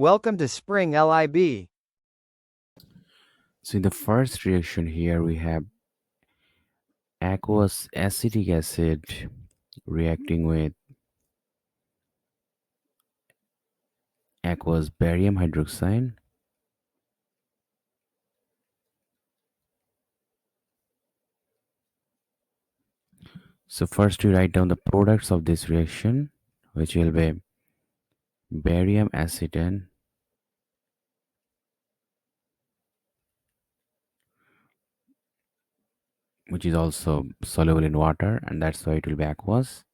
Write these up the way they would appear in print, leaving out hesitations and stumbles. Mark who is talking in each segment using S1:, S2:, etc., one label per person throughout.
S1: Welcome to Spring Lib.
S2: So in the first reaction here, we have aqueous acetic acid reacting with aqueous barium hydroxide. So first we write down the products of this reaction, which will be barium acetate, which is also soluble in water, and that's why it will be aqueous,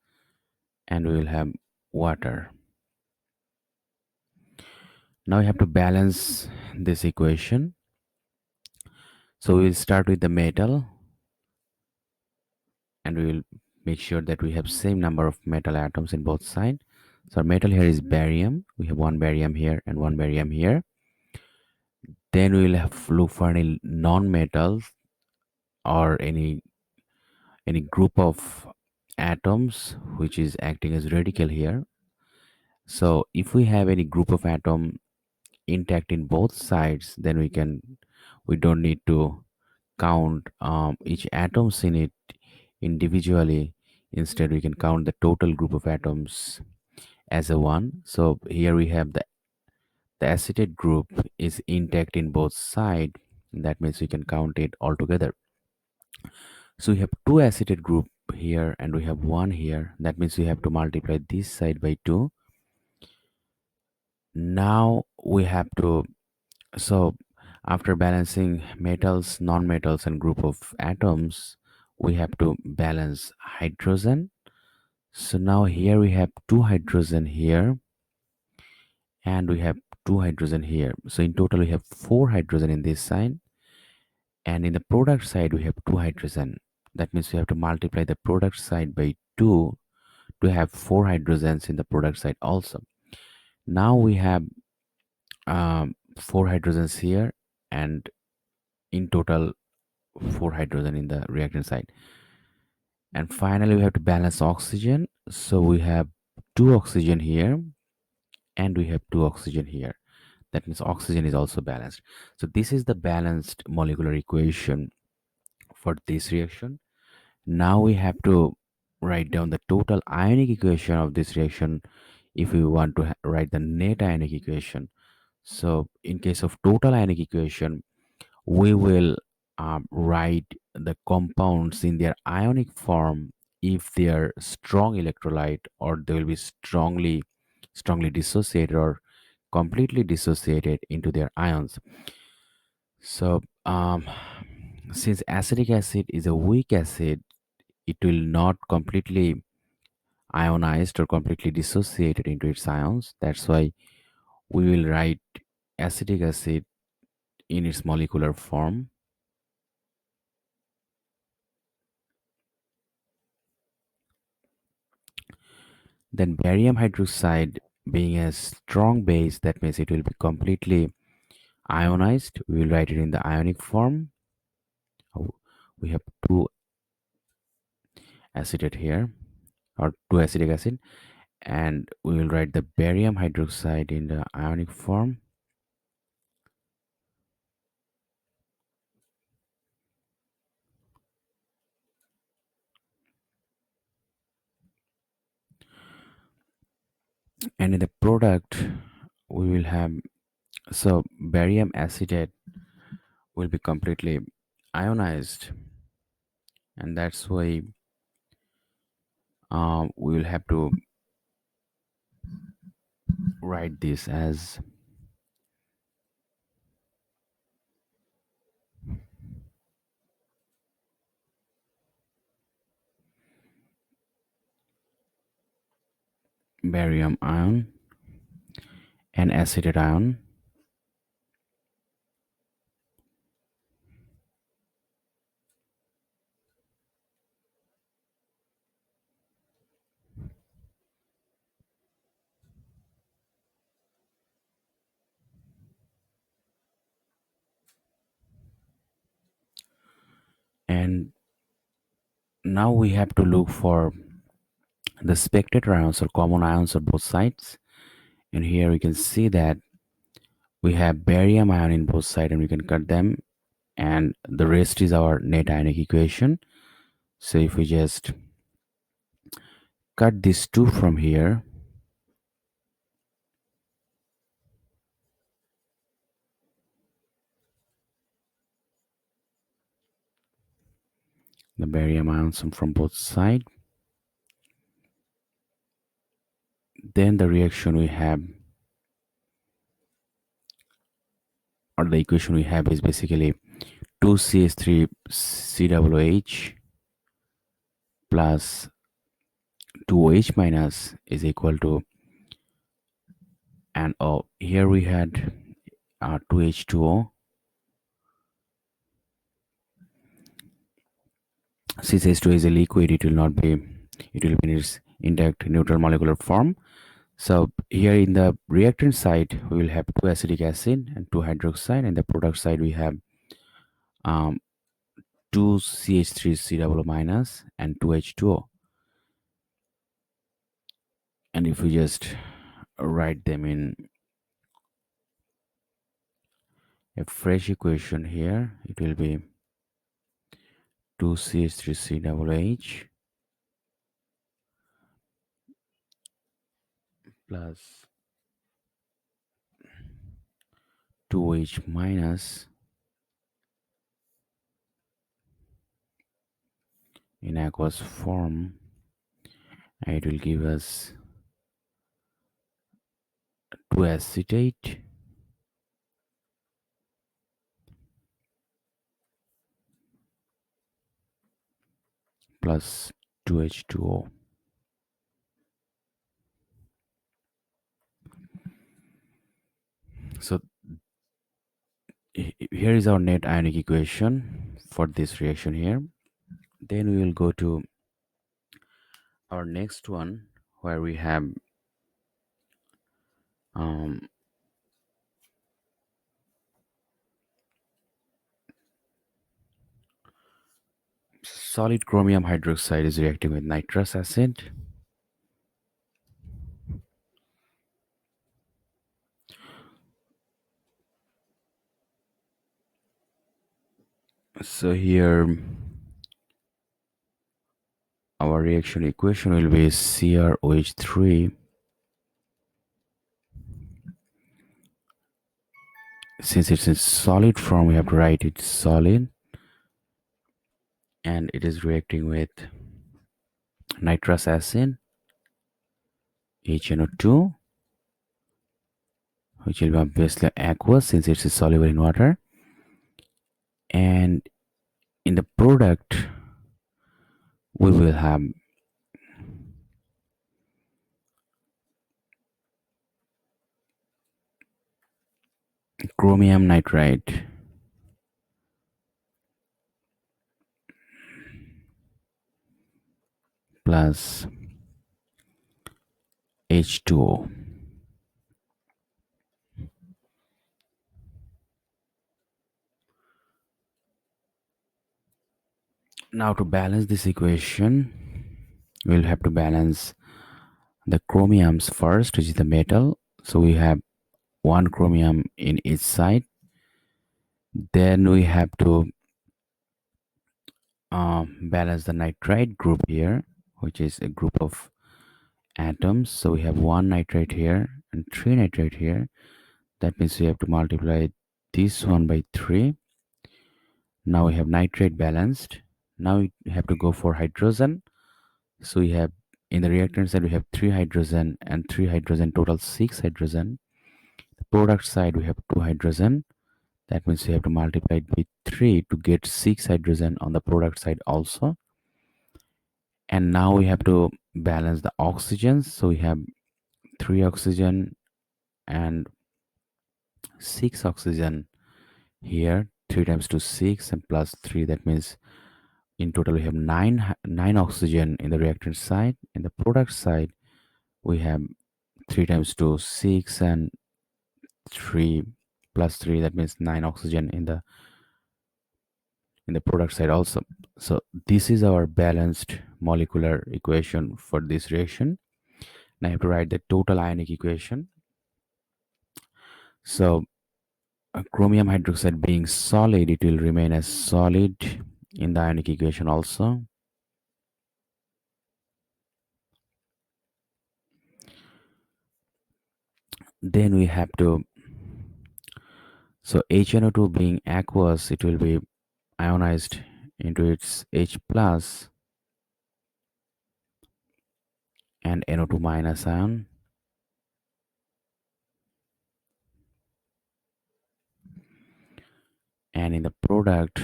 S2: and we will have water. Now we have to balance this equation. So we will start with the metal, and we will make sure that we have same number of metal atoms in both sides. So our metal here is barium. We have one barium here and one barium here. Then we will have look for any non-metals or any group of atoms which is acting as radical here. So if we have any group of atom intact in both sides, then we don't need to count each atoms in it individually. Instead, we can count the total group of atoms as a one. So here we have the acetate group is intact in both sides. That means we can count it all together. So we have two acetate group here and we have one here. That means we have to multiply this side by 2. Now we have to, so after balancing metals, non-metals and group of atoms, we have to balance hydrogen. So now here we have two hydrogen here and we have two hydrogen here. So in total we have four hydrogen in this side, and in the product side we have two hydrogen. That means we have to multiply the product side by 2 to have four hydrogens in the product side also. Now we have four hydrogens here, and in total four hydrogen in the reactant side. And finally we have to balance oxygen. So we have two oxygen here and we have two oxygen here. That means oxygen is also balanced. So this is the balanced molecular equation for this reaction. Now we have to write down the total ionic equation of this reaction if we want to write the net ionic equation. So in case of total ionic equation, we will write the compounds in their ionic form if they are strong electrolyte, or they will be strongly dissociated or completely dissociated into their ions. So since acetic acid is a weak acid, it will not completely ionized or completely dissociated into its ions. That's why we will write acetic acid in its molecular form. Then barium hydroxide being a strong base, that means it will be completely ionized. We will write it in the ionic form. We have two acetate here, or two acetic acid, and we will write the barium hydroxide in the ionic form. And in the product we will have, so barium acetate will be completely ionized, and that's why we will have to write this as barium ion and acetate ion. And now we have to look for the spectator ions or common ions on both sides, and here we can see that We have barium ion in both sides and we can cut them, and the rest is our net ionic equation. So if we just cut these two from here, the barium ions from both sides, then the reaction we have, or the equation we have, is basically 2CH3 COOH plus 2OH minus is equal to, and here we had 2H2O. Since H2 is a liquid, it will be in its intact neutral molecular form. So here in the reactant side, we will have 2 acetic acid and 2 hydroxide, and the product side we have um, 2CH3 COO minus and 2H2O. And if we just write them in a fresh equation here, it will be 2CH3 COOH plus 2H minus in aqueous form, and it will give us 2 acetate plus 2H2O. So here is our net ionic equation for this reaction here. Then we will go to our next one, where we have um, solid chromium hydroxide is reacting with nitrous acid. So here our reaction equation will be CrOH3. Since it's in solid form, we have to write it solid, and it is reacting with nitrous acid, HNO2, which will be obviously aqueous since it's soluble in water. And in the product, we will have chromium nitride plus H2O. Now to balance this equation, we'll have to balance the chromiums first, which is the metal. So we have one chromium in each side. Then we have to balance the nitride group here, which is a group of atoms. So we have one nitride here and three nitride here. That means we have to multiply this one by 3. Now we have nitrate balanced. Now we have to go for hydrogen. So we have, in the reactant side we have 3 hydrogen and 3 hydrogen, total 6 hydrogen. The product side we have 2 hydrogen. That means we have to multiply it by 3 to get 6 hydrogen on the product side also. And now we have to balance the oxygens. So we have 3 oxygen and 6 oxygen here. 3 times 2 6 and plus 3, that means in total we have 9 oxygen in the reactant side. In the product side we have 3 times 2 6 and 3 plus 3, that means 9 oxygen in the product side also. So this is our balanced molecular equation for this reaction. Now I have to write the total ionic equation. So chromium hydroxide being solid, it will remain as solid in the ionic equation also. Then we have to, so HNO2 being aqueous, it will be ionized into its H plus and NO2 minus ion. And in the product,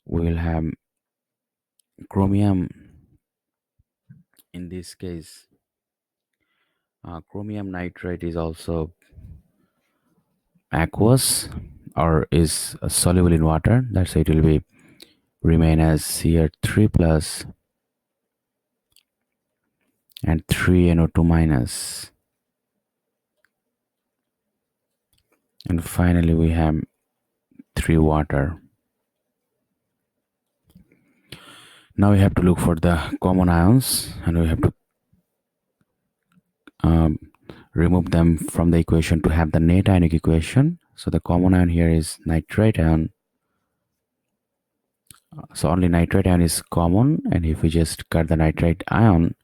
S2: we will have chromium. In this case, chromium nitrate is also aqueous or is soluble in water. That's why it will be remain as Cr3 plus and 3NO2 minus. And finally, we have 3 water. Now we have to look for the common ions, and we have to remove them from the equation to have the net ionic equation. So the common ion here is nitrate ion. So only nitrate ion is common, and if we just cut the nitrate ion,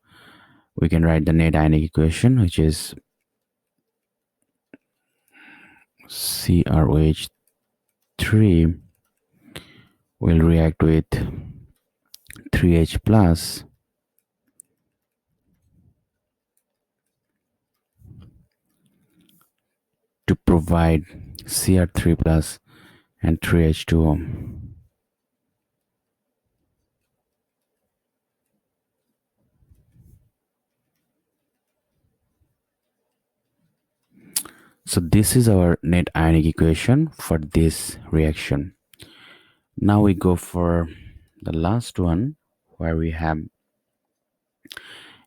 S2: we can write the net ionic equation, which is CrOH3 will react with 3H plus to provide Cr3 plus and 3H2O. So this is our net ionic equation for this reaction. Now we go for the last one, where we have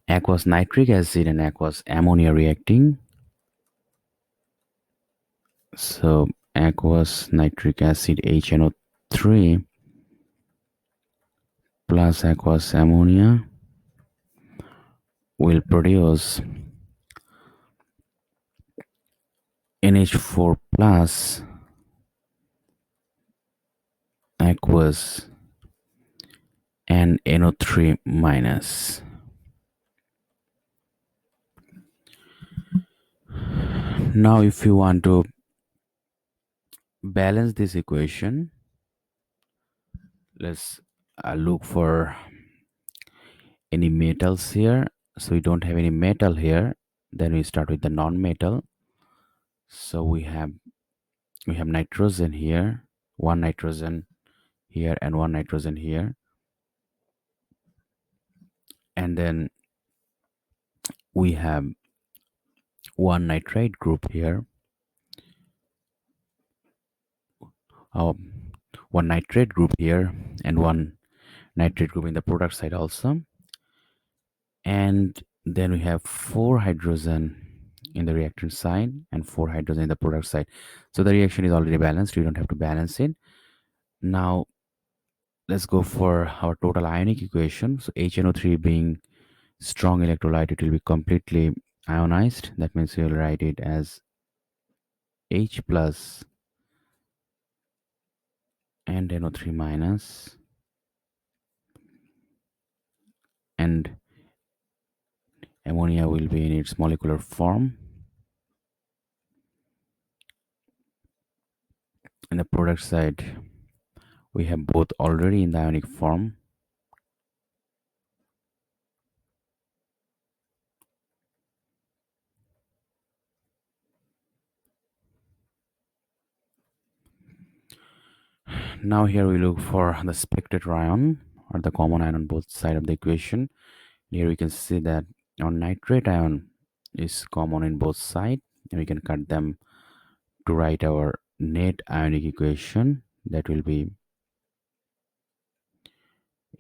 S2: aqueous nitric acid and aqueous ammonia reacting. So aqueous nitric acid HNO3 plus aqueous ammonia will produce NH4 plus aqueous and NO3 minus. Now if you want to balance this equation, let's look for any metals here. So we don't have any metal here, then we start with the non-metal. So we have nitrogen here, one nitrogen here and one nitrogen here, and then we have one nitrate group here, one nitrate group here, and one nitrate group in the product side also. And then we have 4 hydrogen in the reactant side and 4 hydrogen in the product side. So the reaction is already balanced, we don't have to balance it. Now let's go for our total ionic equation. So HNO3 being strong electrolyte, it will be completely ionized. That means we will write it as H plus and NO3 minus, and ammonia will be in its molecular form. In the product side, we have both already in the ionic form. Now here we look for the spectator ion or the common ion on both sides of the equation. Here we can see that our nitrate ion is common in both sides, and we can cut them to write our net ionic equation. That will be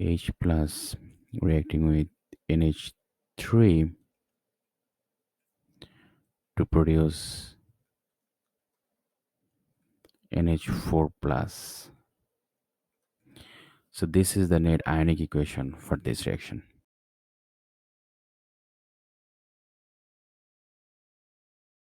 S2: H plus reacting with NH3 to produce NH4 plus. So this is the net ionic equation for this reaction.